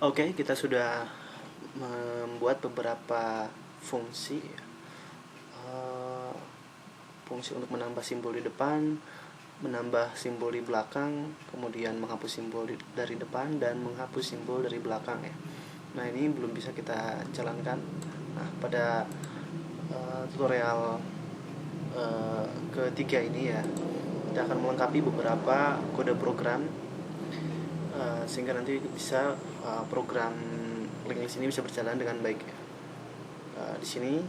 Oke, kita sudah membuat beberapa fungsi fungsi untuk menambah simbol di depan, menambah simbol di belakang, kemudian menghapus simbol dari depan, dan menghapus simbol dari belakang ya. Nah, ini belum bisa kita jalankan. Nah, pada tutorial ketiga ini ya, kita akan melengkapi beberapa kode program sehingga nanti bisa program linked list ini bisa berjalan dengan baik ya. Di sini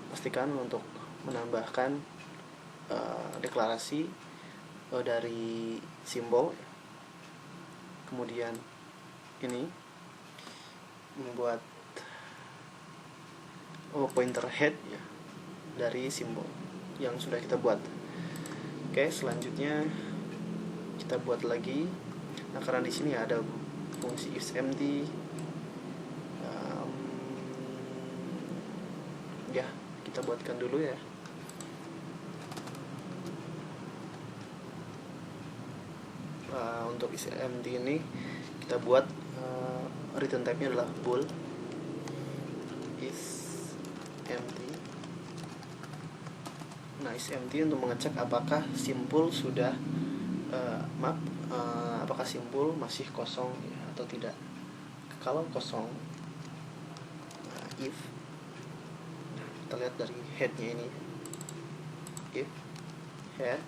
pastikan untuk menambahkan deklarasi dari simbol. Kemudian ini membuat pointer head ya dari simbol yang sudah kita buat. Oke, selanjutnya kita buat lagi. Nah, karena di sini ada fungsi isEmpty, ya kita buatkan dulu ya. Untuk isEmpty ini kita buat return type-nya adalah bool isEmpty. Nah, isEmpty untuk mengecek apakah simbol sudah apakah simbol masih kosong ya, atau tidak. Kalau kosong, if, kita lihat dari headnya ini, if head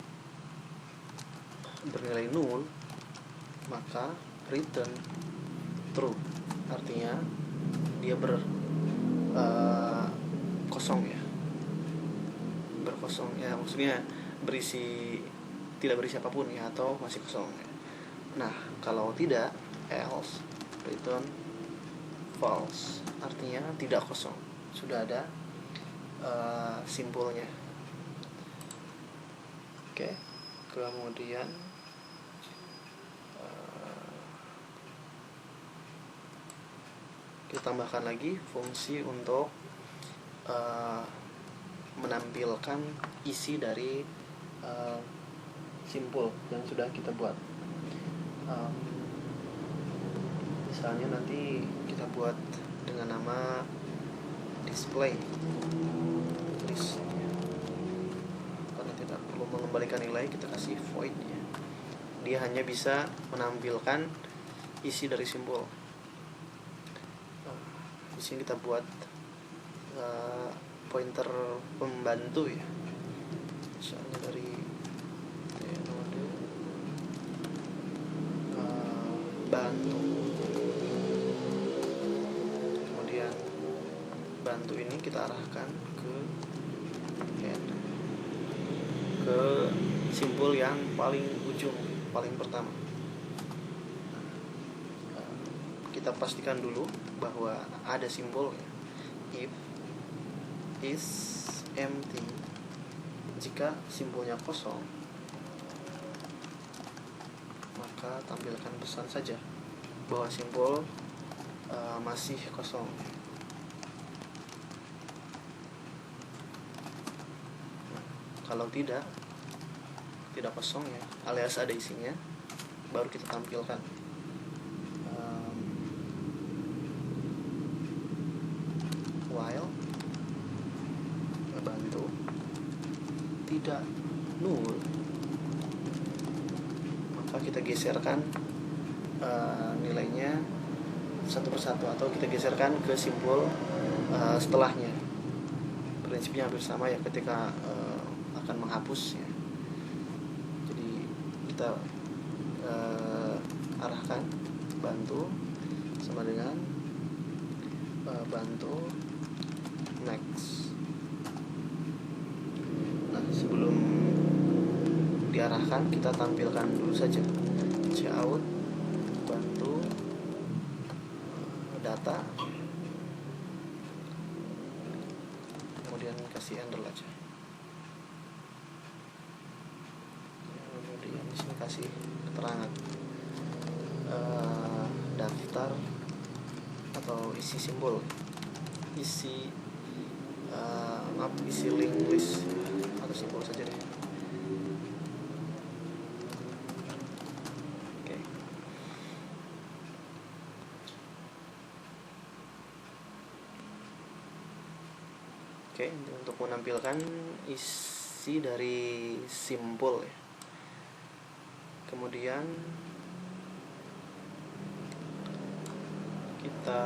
bernilai null, maka return true, artinya dia kosong ya, berkosong ya, maksudnya tidak berisi apapun ya, atau masih kosong ya. Nah, kalau tidak, else return false, artinya tidak kosong, sudah ada simbolnya. Oke, kemudian kita tambahkan lagi fungsi untuk menampilkan isi dari simbol yang sudah kita buat. Misalnya nanti kita buat dengan nama display list, karena tidak perlu mengembalikan nilai, kita kasih void ya. Dia hanya bisa menampilkan isi dari simbol. Di sini kita buat pointer pembantu ya, misalnya dari node bantu. Kemudian bantu ini kita arahkan ke head, ke simbol yang paling ujung, paling pertama. Kita pastikan dulu bahwa ada simbol ya. If isEmpty, jika simbolnya kosong, maka tampilkan pesan saja bahwa simbol masih kosong. Nah, kalau tidak kosong ya, alias ada isinya, baru kita tampilkan. While bantu tidak null, maka kita geserkan nilainya satu persatu, atau kita geserkan ke simbol setelahnya. Prinsipnya hampir sama ya ketika akan menghapus ya. Jadi kita arahkan bantu sama dengan bantu next. Nah, sebelum diarahkan kita tampilkan dulu saja cout bantu data, kemudian kasih handle aja. Kemudian di sini kasih keterangan daftar atau isi simbol, isi linked list atau simbol saja deh. Oke. Oke, untuk menampilkan isi dari simbol ya. Kemudian kita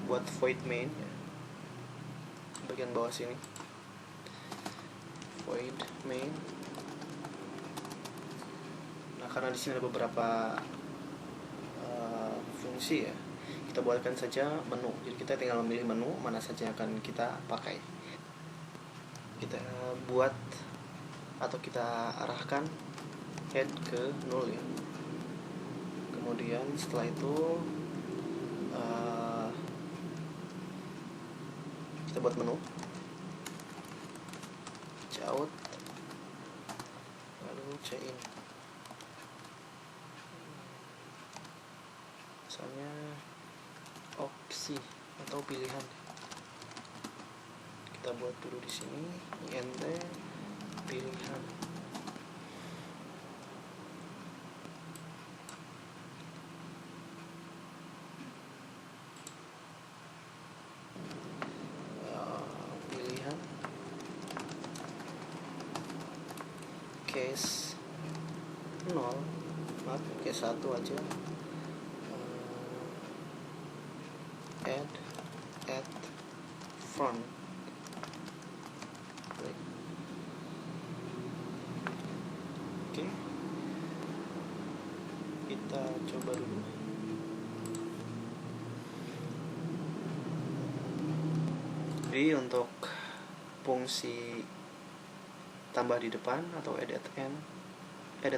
buat void main ya. Bagian bawah sini, void main. Nah, karena di sini ada beberapa fungsi ya, kita buatkan saja menu. Jadi kita tinggal memilih menu mana saja yang akan kita pakai. Kita buat atau kita arahkan head ke 0 ya. Kemudian setelah itu kita buat menu out, lalu chain. Misalnya opsi atau pilihan, kita buat dulu di sini int pilihan. Pilihan case 0, maaf case 1 aja. Add front. Oke, kita coba dulu. Jadi untuk fungsi tambah di depan atau edit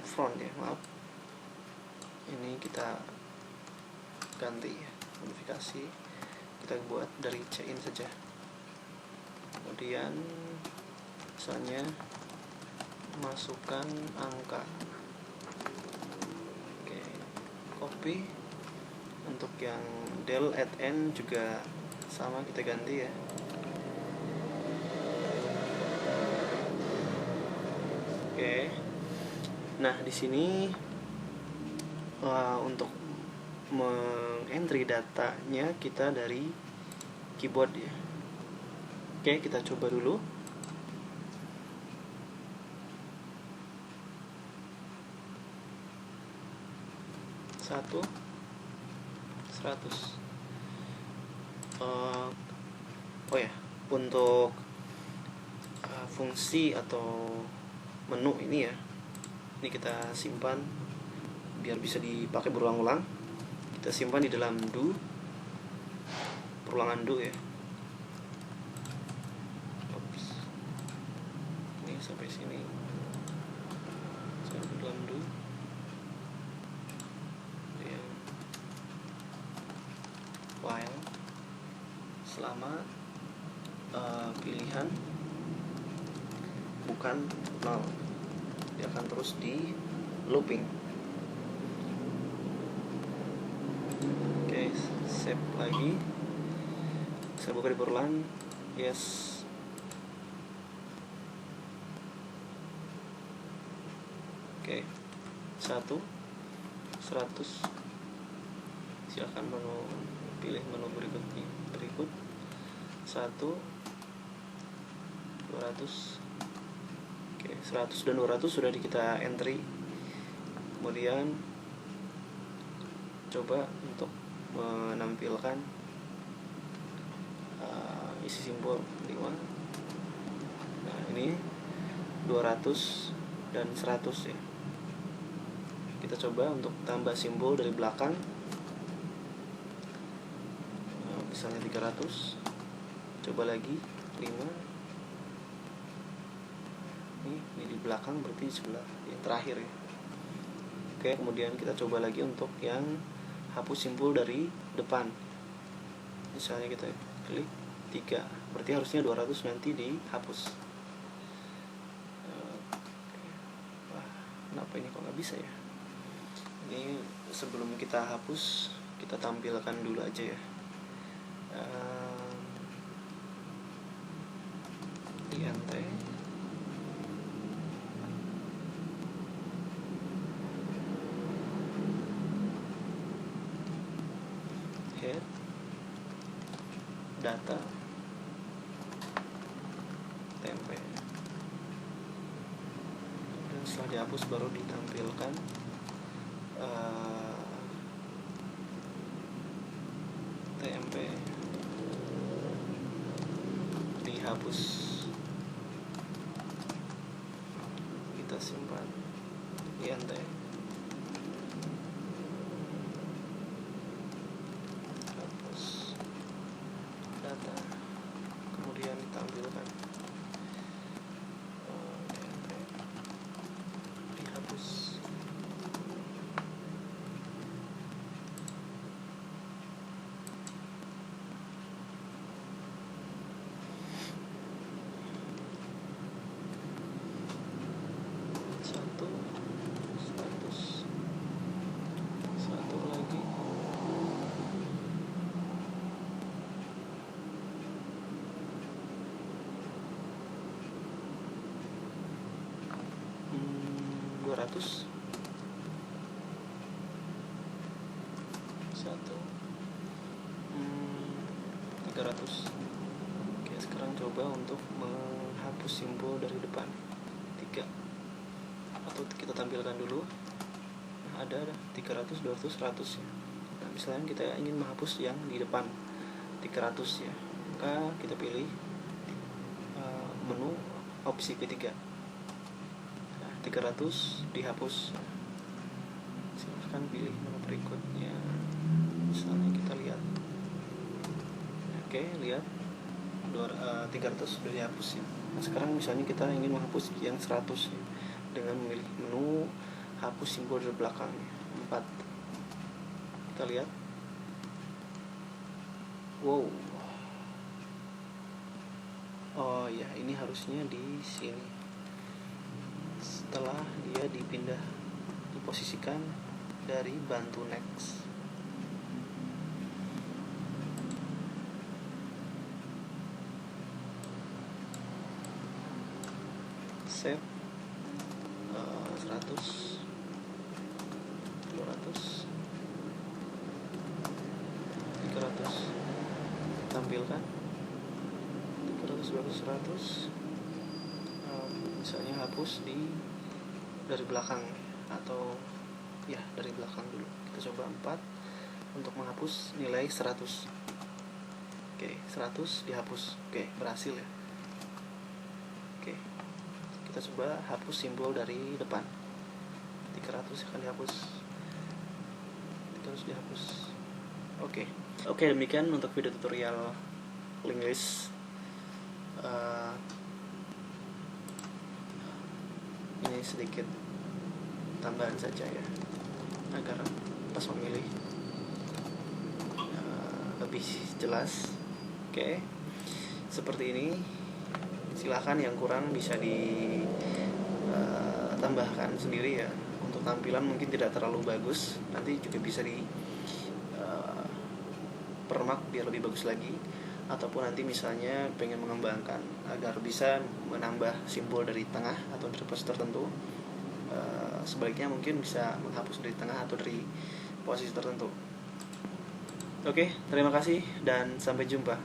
front ya, maaf, ini kita ganti ya, modifikasi, kita buat dari chain saja. Kemudian misalnya masukkan angka. Oke, copy. Untuk yang del at n juga sama, kita ganti ya. Oke. Nah, di sini untuk mengentry datanya kita dari keyboard ya. Oke, kita coba dulu. Satu 100. Oh ya, untuk fungsi atau menu ini ya, ini kita simpan biar bisa dipakai berulang-ulang. Kita simpan di dalam do, perulangan do ya. Oops. Ini sampai sini, sampai dalam do. While selama pilihan bukan 0, dia akan terus di looping. Oke, save lagi. Saya buka di perulangan. Yes. Oke, 100. Silakan pilih menu berikut 1, 200. Oke, 100 dan 200 sudah kita entry. Kemudian coba untuk menampilkan isi simbol 5. Nah, ini 200 dan 100 ya. Kita coba untuk tambah simbol dari belakang. Misalnya 300. Coba lagi 5. Ini di belakang, berarti di sebelah yang terakhir ya. Oke, kemudian kita coba lagi untuk yang hapus simbol dari depan. Misalnya kita klik 3, berarti harusnya 200 nanti dihapus. Wah, kenapa ini kok nggak bisa ya? Ini sebelum kita hapus, kita tampilkan dulu aja ya. int head data TMP. Dan setelah dihapus baru ditampilkan TMP dihapus. Kita simpan INT. Hapus data, kemudian ditampilkan TMP dihapus. Satu lagi. Hmm, 200. 300. Oke, sekarang coba untuk menghapus simbol dari depan 3, atau kita tampilkan dulu. Nah, ada 300, 200, 100 ya. Nah, misalnya kita ingin menghapus yang di depan 300 ya, maka kita pilih menu opsi ketiga. Nah, 300 dihapus. Silahkan pilih menu berikutnya. Misalnya kita lihat. Oke, lihat 300 sudah dihapus ya. Nah, sekarang misalnya kita ingin menghapus yang 100 ya, dengan memilih menu hapus simbol dari belakang 4. Kita lihat. Wow. Oh ya, ini harusnya di sini. Setelah dia diposisikan dari bantu next. Save 100, 200, 300, tampilkan 300, 200, 100. Misalnya hapus dari belakang, atau ya dari belakang dulu. Kita coba 4 untuk menghapus nilai 100. Oke, 100 dihapus. Oke, berhasil ya. Oke, kita coba hapus simbol dari depan. 300 akan dihapus. 300 dihapus. Oke, demikian untuk video tutorial link list. Ini sedikit tambahan saja ya, agar pas memilih lebih jelas. Oke, seperti ini. Silakan yang kurang bisa ditambahkan sendiri ya. Untuk tampilan mungkin tidak terlalu bagus, nanti juga bisa permak biar lebih bagus lagi. Ataupun nanti misalnya pengen mengembangkan agar bisa menambah simbol dari tengah atau dari pos tertentu, sebaliknya mungkin bisa menghapus dari tengah atau dari posisi tertentu. Oke, terima kasih dan sampai jumpa.